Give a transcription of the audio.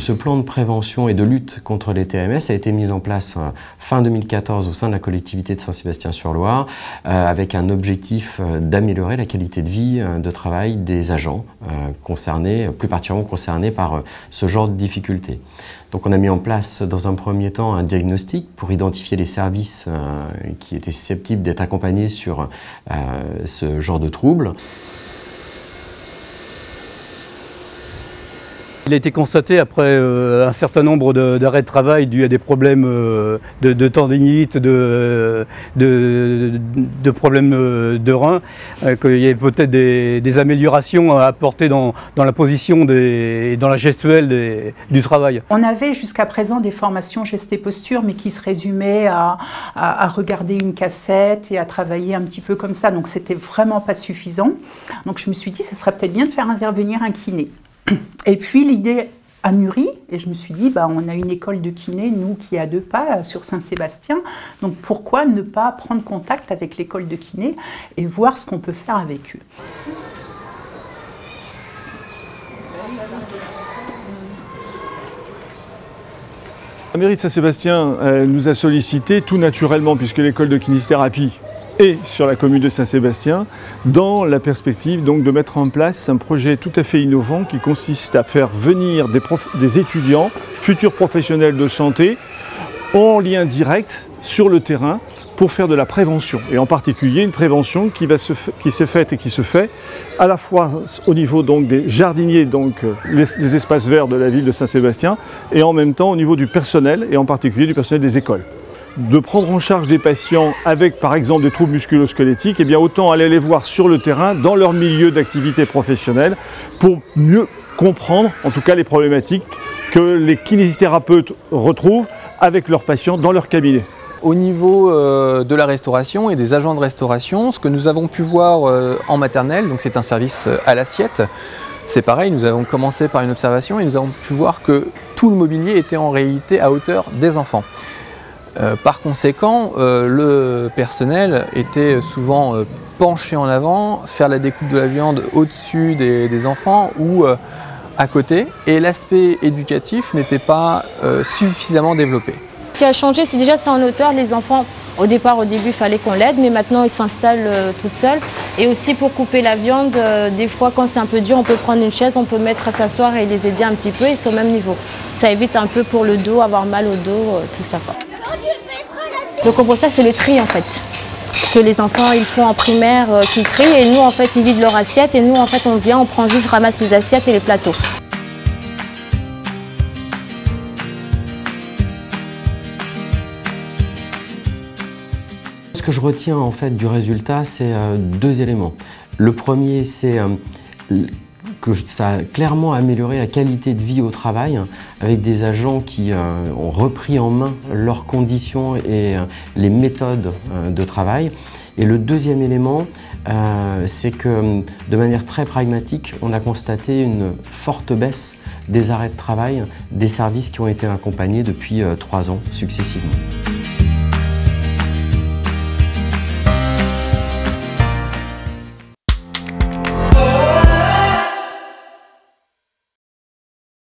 ce plan de prévention et de lutte contre les TMS a été mis en place fin 2014 au sein de la collectivité de Saint-Sébastien-sur-Loire avec un objectif d'améliorer la qualité de vie de travail des agents concernés, plus particulièrement concernés par ce genre de difficultés. Donc on a mis en place dans un premier temps un diagnostic pour identifier les services qui étaient susceptibles d'être accompagnés sur ce genre de troubles. Il a été constaté après un certain nombre d'arrêts de travail dus à des problèmes de tendinite, de problèmes de reins, qu'il y avait peut-être des améliorations à apporter dans la position dans la gestuelle du travail. On avait jusqu'à présent des formations gestes et posture, mais qui se résumaient à regarder une cassette et à travailler un petit peu comme ça. Donc c'était vraiment pas suffisant. Donc je me suis dit, ça serait peut-être bien de faire intervenir un kiné. Et puis l'idée a mûri et je me suis dit, on a une école de kiné, nous, qui est à 2 pas sur Saint-Sébastien, donc pourquoi ne pas prendre contact avec l'école de kiné et voir ce qu'on peut faire avec eux. La mairie de Saint-Sébastien nous a sollicité tout naturellement, puisque l'école de kinésithérapie et sur la commune de Saint-Sébastien, dans la perspective donc de mettre en place un projet tout à fait innovant qui consiste à faire venir des étudiants, futurs professionnels de santé, en lien direct sur le terrain pour faire de la prévention. Et en particulier une prévention qui s'est faite et qui se fait à la fois au niveau donc des jardiniers, donc les espaces verts de la ville de Saint-Sébastien, et en même temps au niveau du personnel, et en particulier du personnel des écoles. De prendre en charge des patients avec par exemple des troubles musculo-squelettiques, et bien autant aller les voir sur le terrain, dans leur milieu d'activité professionnelle, pour mieux comprendre en tout cas les problématiques que les kinésithérapeutes retrouvent avec leurs patients dans leur cabinet. Au niveau de la restauration et des agents de restauration, ce que nous avons pu voir en maternelle, donc c'est un service à l'assiette, c'est pareil, nous avons commencé par une observation et nous avons pu voir que tout le mobilier était en réalité à hauteur des enfants. Par conséquent, le personnel était souvent penché en avant, faire la découpe de la viande au-dessus des enfants ou à côté, et l'aspect éducatif n'était pas suffisamment développé. Ce qui a changé, c'est déjà en hauteur. Les enfants, au début, il fallait qu'on l'aide, mais maintenant ils s'installent toutes seules. Et aussi pour couper la viande, des fois quand c'est un peu dur, on peut prendre une chaise, on peut mettre à s'asseoir et les aider un petit peu, ils sont au même niveau. Ça évite un peu pour le dos, avoir mal au dos, tout ça, quoi. Le compostage, c'est le tri en fait. Que les enfants ils font en primaire, qu'ils trient, et nous en fait ils vident leur assiette, et nous en fait on vient, on prend juste, ramasse les assiettes et les plateaux. Ce que je retiens en fait du résultat, c'est 2 éléments. Le premier, c'est que ça a clairement amélioré la qualité de vie au travail avec des agents qui ont repris en main leurs conditions et les méthodes de travail. Et le deuxième élément, c'est que de manière très pragmatique, on a constaté une forte baisse des arrêts de travail des services qui ont été accompagnés depuis 3 ans successivement.